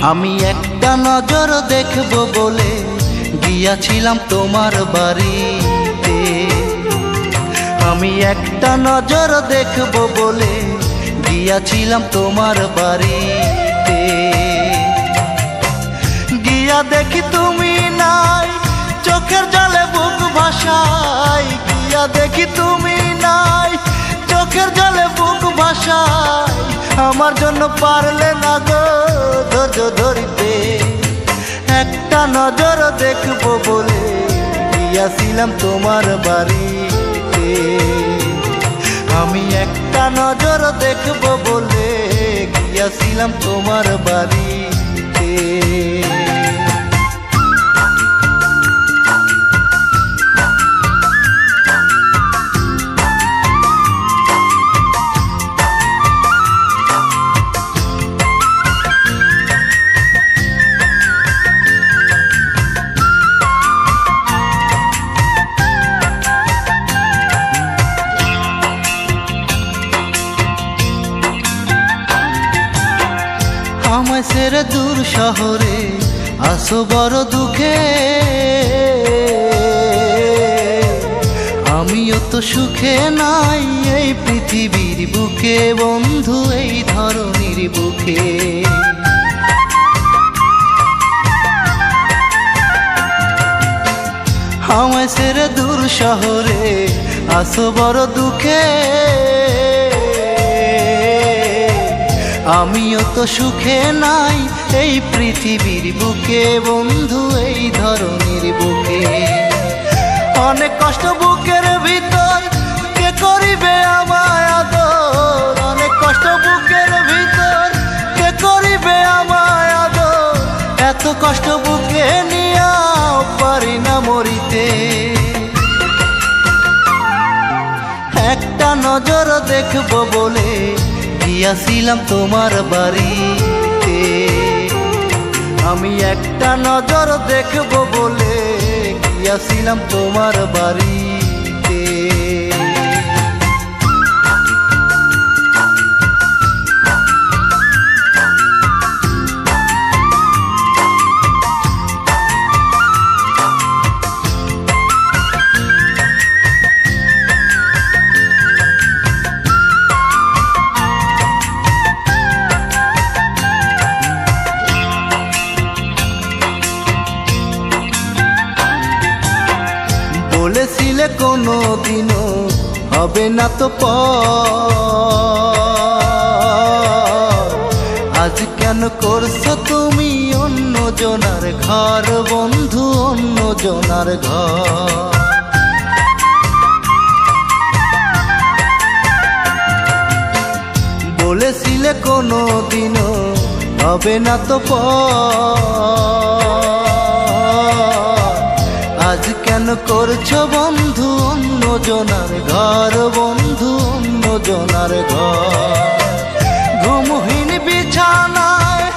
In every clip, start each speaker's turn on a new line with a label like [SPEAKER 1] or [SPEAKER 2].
[SPEAKER 1] আমি একটা নজর দেখব বলে গিয়াছিলাম তোমার বাড়িতে। আমি একটা নজর দেখব বলে গিয়াছিলাম তোমার বাড়িতে। গিয়া দেখি তুমি নাই, চোখের জলে বুক ভাসাই। গিয়া দেখি তুমি নাই, চোখের জলে বুক ভাসাই। আমার জন্য পারলে না গো ধৈর্য ধরিতে। একটা নজর দেখব বলে গিয়াছিলাম তোমার বাড়িতে। আমি একটা নজর দেখব বলে গিয়াছিলাম তোমার বাড়িতে। আমায় ছেড়ে দূর শহরে আসো বড় দুঃখে। আমিও তো সুখে নাই এই পৃথিবীর বুকে বন্ধু, এই ধরনীর বুকে। আমায় ছেড়ে দূর শহরে আসো বড় দুঃখে। আমিও তো সুখে নাই এই পৃথিবীর বুকে বন্ধু, এই ধরনের বুকে। অনেক কষ্ট বুকের ভিতর, কে করিবে আমায় আদর। অনেক কষ্ট বুকের ভিতর, কে করিবে আমায় আদর। এত কষ্ট বুকে নিয়াও পারি না মরিতে। একটা নজর দেখব বলে গিয়াছিলাম তোমার বাড়িতে। আমি একটা নজর দেখব বলে গিয়াছিলাম তোমার বাড়িতে। বলেছিলে কোনো দিনও হবে না তো পর। আজ কেন করছো তুমি অন্য জনার ঘর বন্ধু, অন্য জনার ঘর। বলেছিলে কোনো দিনও হবে না তো পর। আজ কেন করছো বন্ধু অন্য জনার ঘর বন্ধু, অন্য জনার ঘর। ঘুমহীন বিছানায়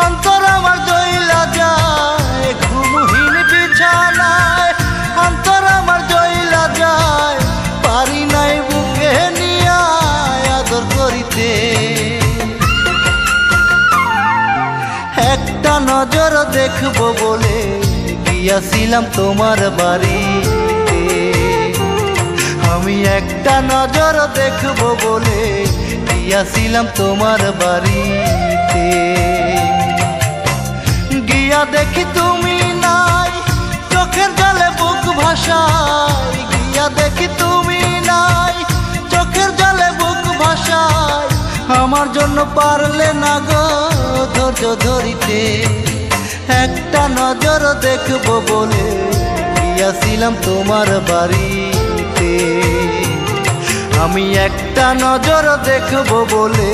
[SPEAKER 1] অন্তর আমার জইলা যায়। ঘুমহীন বিছানায় অন্তর আমার জইলা যায়। পারি নাই বুকে নিয়া আদর করিতে। একটা নজর দেখব বলে গিয়াছিলাম তোমার বাড়িতে। আমি একটা নজর দেখব বলে গিয়াছিলাম তোমার বাড়িতে। গিয়া দেখি তুমি নাই, চোখের জলে বুক ভাসাই। গিয়া দেখি তুমি নাই, চোখের জলে বুক ভাসাই। আমার জন্য পারলে না গো ধৈর্য ধরিতে। একটা নজর দেখব বলে গিয়াছিলাম তোমার বাড়িতে। আমি একটা নজর দেখব বলে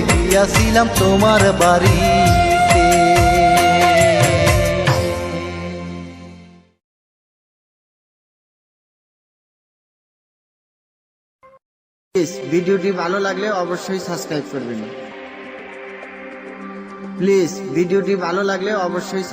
[SPEAKER 1] গিয়াছিলাম তোমার বাড়িতে।
[SPEAKER 2] ভিডিওটি ভালো লাগলে অবশ্যই সাবস্ক্রাইব করবেন। প্লিজ ভিডিওটি ভালো লাগলে অবশ্যই